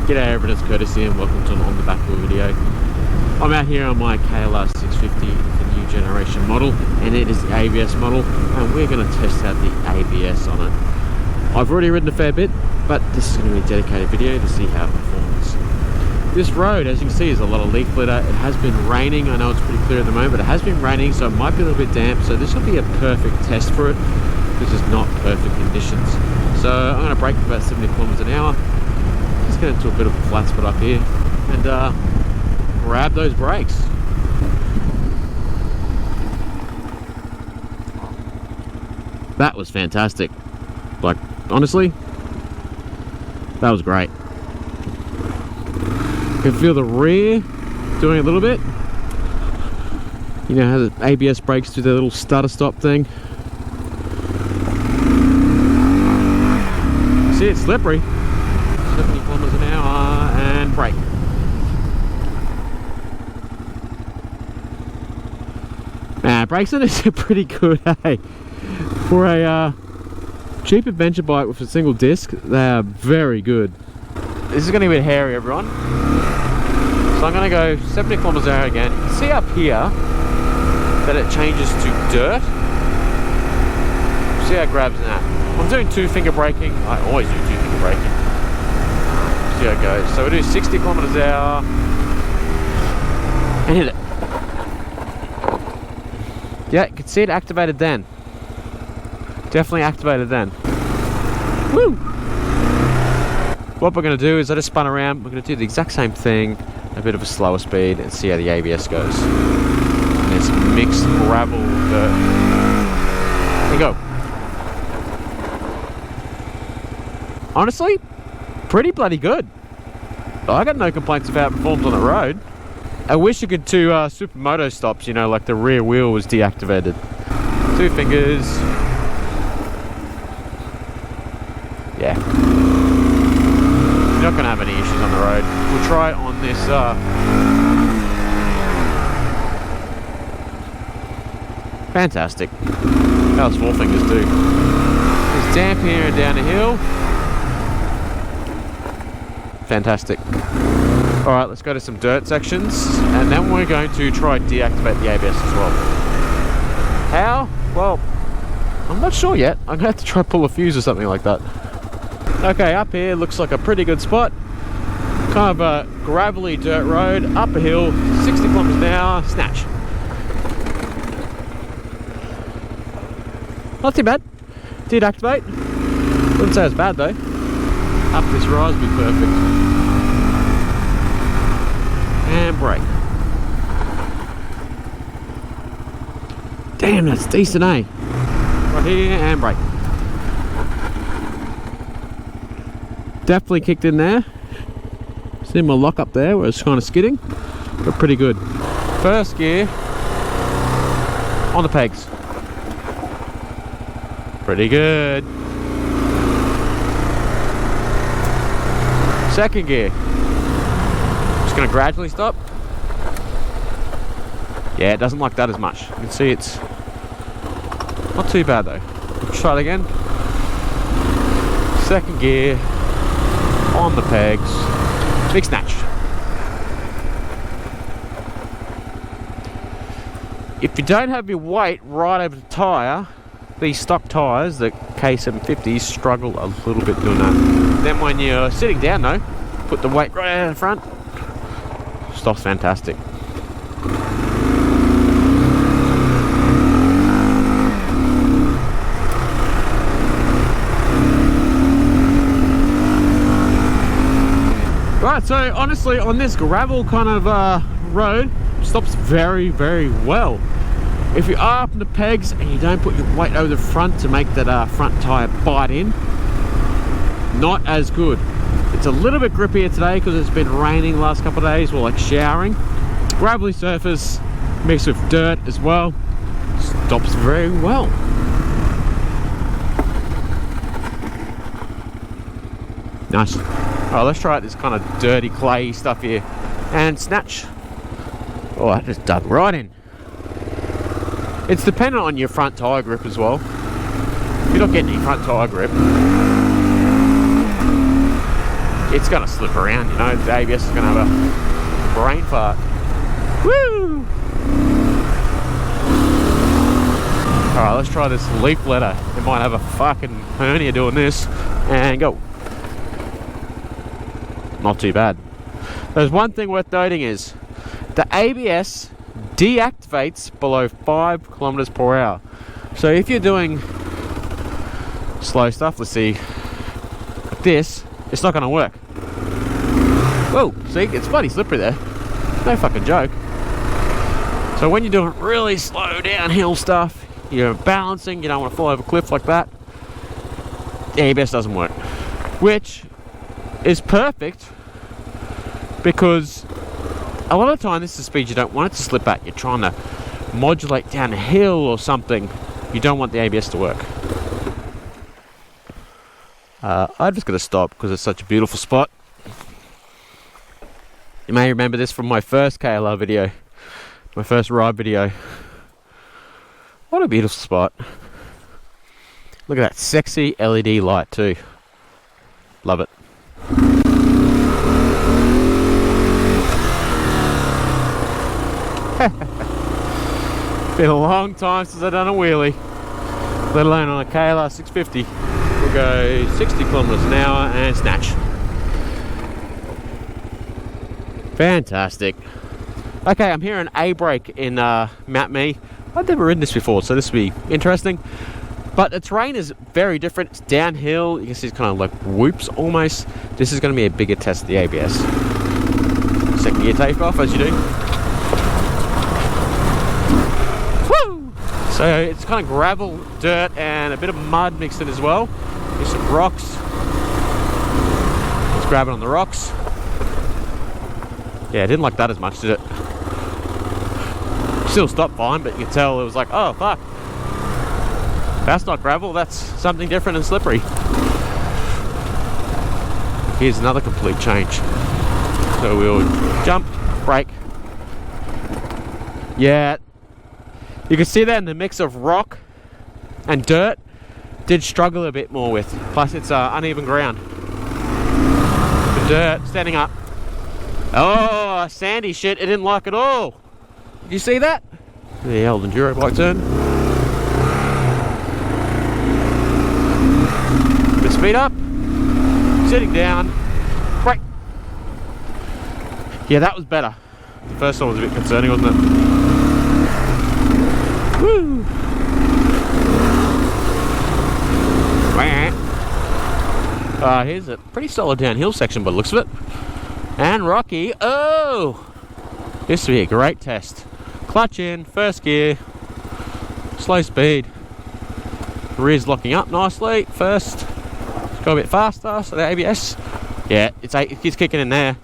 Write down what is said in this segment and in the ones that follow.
G'day everyone, it's Curtis here and welcome to an On The BackWheel video. I'm out here on my KLR650, the new generation model, and it is the ABS model, and we're going to test out the ABS on it. I've already ridden a fair bit, but this is going to be a dedicated video to see how it performs. This road, as you can see, is a lot of leaf litter. It has been raining. I know it's pretty clear at the moment, but it has been raining, so it might be a little bit damp, so this will be a perfect test for it. This is not perfect conditions. So I'm going to brake about 70 kilometers an hour. Just get into a bit of a flat spot up here and grab those brakes. That was fantastic. Like, honestly, that was great. You can feel the rear doing a little bit. You know how the ABS brakes do their little stutter stop thing. See, it's slippery. 70 kilometers an hour and brake. Brakes on this are pretty good, hey? For a cheap adventure bike with a single disc, they are very good. This is going to be a bit hairy, everyone. So I'm going to go 70 kilometers an hour again. You can see up here that it changes to dirt. See how it grabs that. I'm doing two-finger braking. I always do two-finger braking. See how it goes. So we do 60 kilometers an hour and hit it. Yeah, you can see it activated then. Definitely activated then. Woo! What we're going to do is I just spun around. We're going to do the exact same thing, a bit of a slower speed, and see how the ABS goes. And it's mixed gravel dirt. There you go. Honestly, pretty bloody good. I got no complaints about how it performs on the road. I wish you could do supermoto stops, you know, like the rear wheel was deactivated. Two fingers. Yeah. You're not going to have any issues on the road. We'll try it on this. Fantastic. That was 4 fingers too. It's damp here and down the hill. Fantastic. Alright, let's go to some dirt sections and then we're going to try and deactivate the ABS as well. How? Well, I'm not sure yet. I'm going to have to try to pull a fuse or something like that. Okay, up here looks like a pretty good spot. Kind of a gravelly dirt road, up a hill, 60 kilometers an hour, snatch. Not too bad. Did activate. Wouldn't say it's bad though. Up this rise would be perfect. And brake. Damn, that's decent, eh? Right here and brake. Definitely kicked in there. See my lock up there where it's kind of skidding, but pretty good. First gear on the pegs. Pretty good. Second gear. Just going to gradually stop. Yeah, it doesn't like that as much. You can see it's not too bad though. Let's try it again. Second gear on the pegs. Big snatch. If you don't have your weight right over the tyre, these stock tyres, the K750s, struggle a little bit doing that. Then when you're sitting down though, put the weight right out in front, stops fantastic. Right, so honestly on this gravel kind of road, stops very, very well. If you are up in the pegs and you don't put your weight over the front to make that front tyre bite in, not as good. It's a little bit grippier today because it's been raining the last couple of days, or like showering. Gravelly surface mixed with dirt as well, stops very well. Nice. Alright, let's try out this kind of dirty clay stuff here and snatch. Oh, I just dug right in. It's dependent on your front tyre grip as well. If you're not getting any front tyre grip, it's gonna slip around, you know. The ABS is gonna have a brain fart. Woo! Alright, let's try this leaf letter. It might have a fucking hernia doing this. And go. Not too bad. There's one thing worth noting is the ABS deactivates below 5 kilometers per hour. So if you're doing slow stuff, let's see, like this, it's not going to work. Whoa, see, it's bloody slippery there. No fucking joke. So when you're doing really slow downhill stuff, you're balancing, you don't want to fall over a cliff like that, the ABS doesn't work. Which is perfect because a lot of the time this is the speed you don't want it to slip at. You're trying to modulate down a hill or something. You don't want the ABS to work. I'm just going to stop because it's such a beautiful spot. You may remember this from my first KLR video, my first ride video. What a beautiful spot. Look at that sexy LED light too. Love it. Been a long time since I've done a wheelie, let alone on a KLR650. We'll go 60 kilometers an hour and snatch. Fantastic. Okay, I'm hearing a brake in Mount Me. I've never ridden this before, so this will be interesting. But the terrain is very different. It's downhill. You can see it's kind of like whoops almost. This is going to be a bigger test of the ABS. Second gear take off as you do. Woo! So it's kind of gravel, dirt, and a bit of mud mixed in as well. There's some rocks. Let's grab it on the rocks. Yeah, I didn't like that as much, did it? Still stopped fine, but you can tell it was like, oh fuck. That's not gravel, that's something different and slippery. Here's another complete change. So we'll jump, brake. Yeah, you can see that in the mix of rock and dirt, did struggle a bit more with. Plus it's uneven ground. The dirt, standing up. Oh, sandy shit, it didn't like at all. Did you see that? The old enduro bike turn. Bit of speed up. Sitting down. Brake. Yeah, that was better. The first one was a bit concerning, wasn't it? Woo! Here's a pretty solid downhill section by the looks of it. And rocky. Oh! This will be a great test. Clutch in, first gear, slow speed. Rear's locking up nicely. First, go a bit faster. So the ABS, yeah, it keeps kicking in there.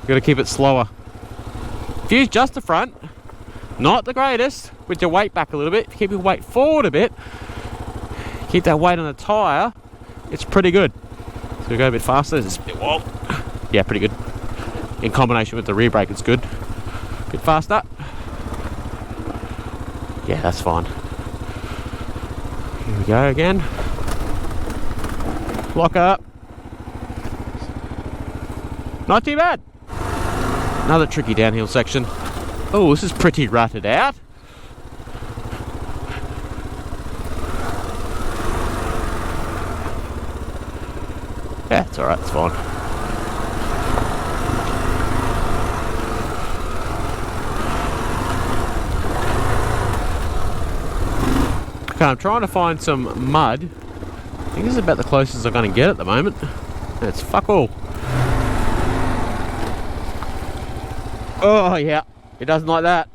You got to keep it slower. If you use just the front, not the greatest. With your weight back a little bit, if you keep your weight forward a bit, keep that weight on the tyre. It's pretty good. So we go a bit faster. There's a bit wall. Yeah, pretty good. In combination with the rear brake, it's good. A bit faster. Yeah, that's fine. Here we go again. Lock up. Not too bad. Another tricky downhill section. Oh, this is pretty rutted out. Yeah, it's alright, it's fine. Okay, I'm trying to find some mud. I think this is about the closest I'm going to get at the moment. It's fuck all. Oh yeah, it doesn't like that.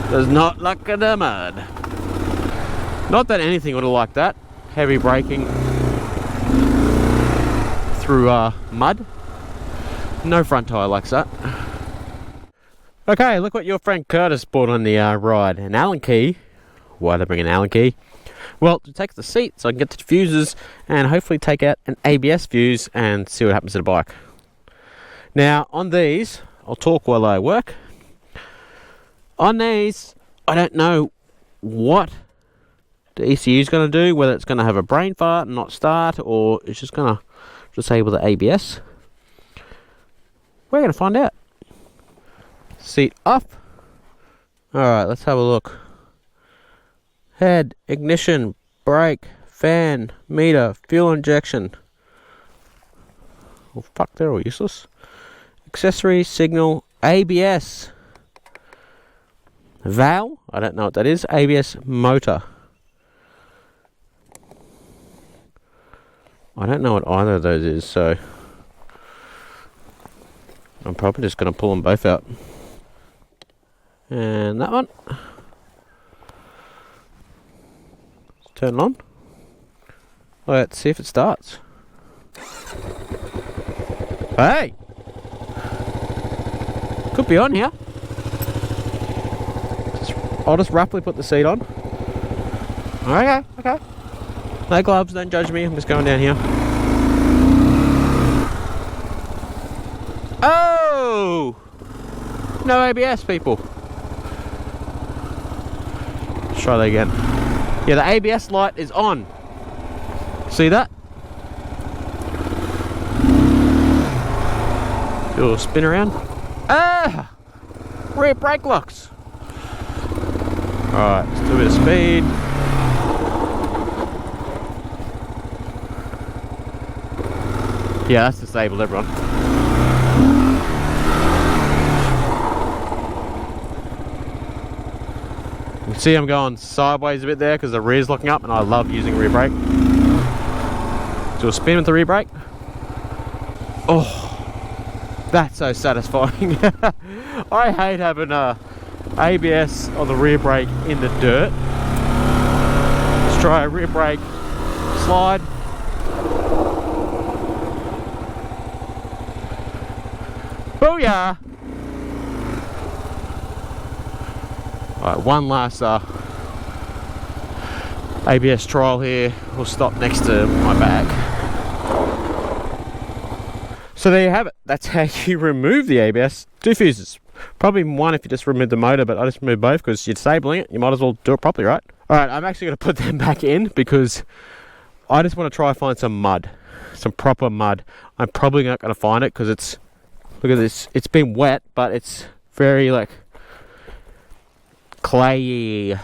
Does not like the mud. Not that anything would have liked that. Heavy braking through mud. No front tyre likes that. Okay, look what your friend Curtis bought on the ride. An Allen key. Why did I bring an Allen key? Well, to take the seat so I can get the diffusers and hopefully take out an ABS fuse and see what happens to the bike. Now, on these, I'll talk while I work. On these, I don't know what the ECU is going to do, whether it's going to have a brain fart and not start, or it's just going to disable the ABS. We're going to find out. Seat up. Alright, let's have a look. Head, ignition, brake, fan, meter, fuel injection. Oh fuck, they're all useless. Accessory, signal, ABS. Valve, I don't know what that is. ABS motor. I don't know what either of those is, so I'm probably just going to pull them both out. And that one. Let's turn it on. Let's see if it starts. Hey! Could be on here. I'll just roughly put the seat on. Okay, okay. No gloves, don't judge me. I'm just going down here. Oh! No ABS, people. Let's try that again. Yeah, the ABS light is on. See that? Do a little spin around. Ah! Rear brake locks. Alright, let's do a bit of speed. Yeah, that's disabled, everyone. You can see I'm going sideways a bit there because the rear's locking up, and I love using rear brake. Do a spin with the rear brake. Oh, that's so satisfying. I hate having ABS on the rear brake in the dirt. Let's try a rear brake slide. Booyah! Alright, one last ABS trial here. We'll stop next to my bag. So there you have it. That's how you remove the ABS. Two fuses. Probably one if you just remove the motor, but I just removed both because you're disabling it. You might as well do it properly, right? Alright, I'm actually going to put them back in because I just want to try and find some mud. Some proper mud. I'm probably not going to find it because it's... Look at this. It's been wet, but it's very like clayy,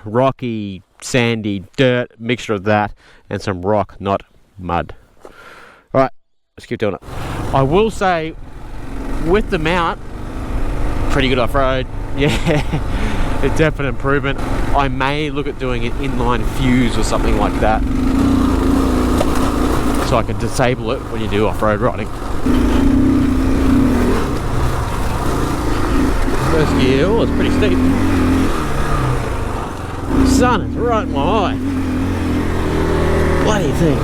rocky, sandy, dirt, mixture of that and some rock, not mud. Alright, let's keep doing it. I will say, with the mount, pretty good off-road. Yeah, a definite improvement. I may look at doing an inline fuse or something like that, so I can disable it when you do off-road riding. First gear, oh, it's pretty steep. The sun is right in my eye. What do you think?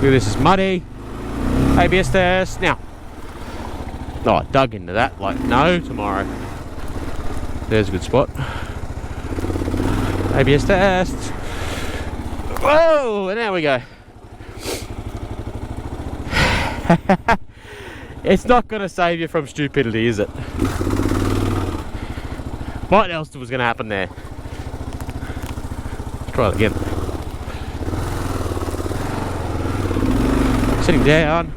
This is muddy. ABS test now. Oh, I dug into that like no tomorrow. There's a good spot. ABS test. Whoa, and there we go. It's not going to save you from stupidity, is it? What else was going to happen there? Let's try it again. Sitting down.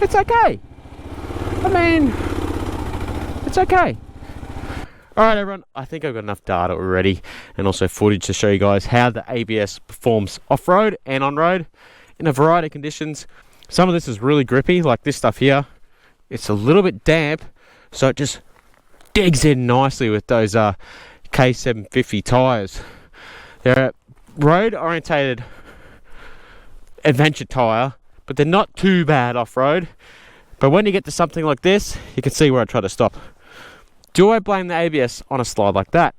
It's okay. I mean, it's okay. Alright everyone, I think I've got enough data already and also footage to show you guys how the ABS performs off-road and on-road in a variety of conditions. Some of this is really grippy, like this stuff here. It's a little bit damp, so it just digs in nicely with those K750 tyres. They're a road-orientated adventure tyre, but they're not too bad off-road. But when you get to something like this, you can see where I try to stop. Do I blame the ABS on a slide like that?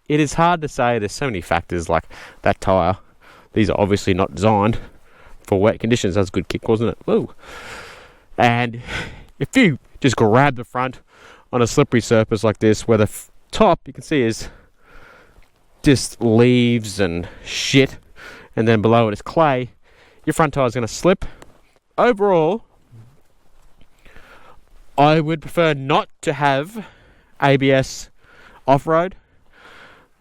It is hard to say. There's so many factors, like that tyre. These are obviously not designed for wet conditions. That's a good kick, wasn't it? Woo! And if you just grab the front on a slippery surface like this, where the top you can see is just leaves and shit, and then below it is clay, your front tire is going to slip. Overall, I would prefer not to have ABS off-road.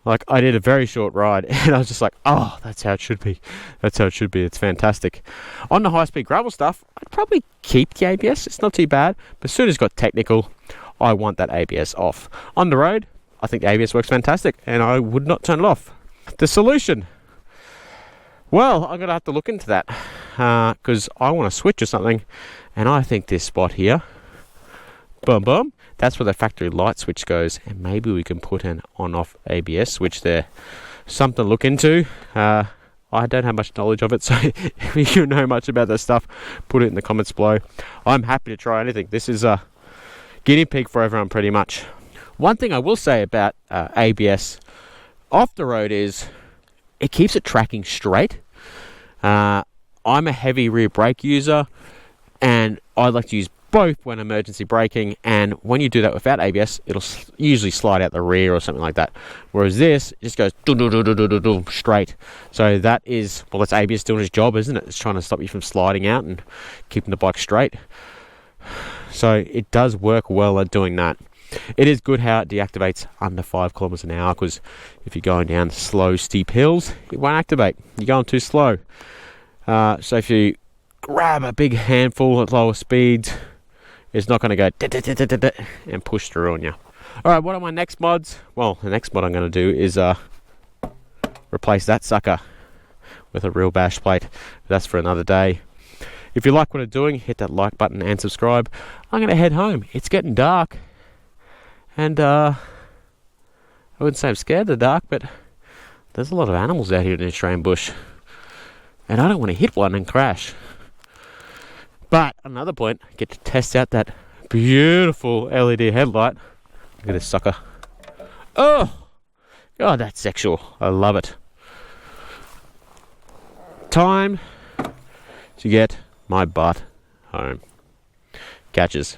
Like, I did a very short ride and I was just like, oh, that's how it should be. That's how it should be. It's fantastic. On the high-speed gravel stuff, I'd probably keep the ABS. It's not too bad. But as soon as it got technical, I want that ABS off. On the road, I think the ABS works fantastic and I would not turn it off. The solution? Well, I'm going to have to look into that because I want to switch or something. And I think this spot here, boom, boom, that's where the factory light switch goes, and maybe we can put an on-off ABS switch there. Something to look into. I don't have much knowledge of it, so if you know much about that stuff, put it in the comments below. I'm happy to try anything. This is a guinea pig for everyone, pretty much. One thing I will say about ABS off the road is it keeps it tracking straight. I'm a heavy rear brake user, and I like to use both when emergency braking, and when you do that without ABS, it'll usually slide out the rear or something like that, whereas this just goes straight. So that is, well, that's ABS doing its job, isn't it? It's trying to stop you from sliding out and keeping the bike straight. So it does work well at doing that. It is good how it deactivates under 5 kilometers an hour, because if you're going down slow steep hills, it won't activate. You're going too slow. So if you grab a big handful at lower speeds, it's not going to go and push through on you. Alright, what are my next mods? Well, the next mod I'm going to do is replace that sucker with a real bash plate. That's for another day. If you like what I'm doing, hit that like button and subscribe. I'm going to head home. It's getting dark. And I wouldn't say I'm scared of the dark, but there's a lot of animals out here in the Australian bush. And I don't want to hit one and crash. But another point, I get to test out that beautiful LED headlight. Look at this sucker. Oh, God, that's sexual. I love it. Time to get my butt home. Catches.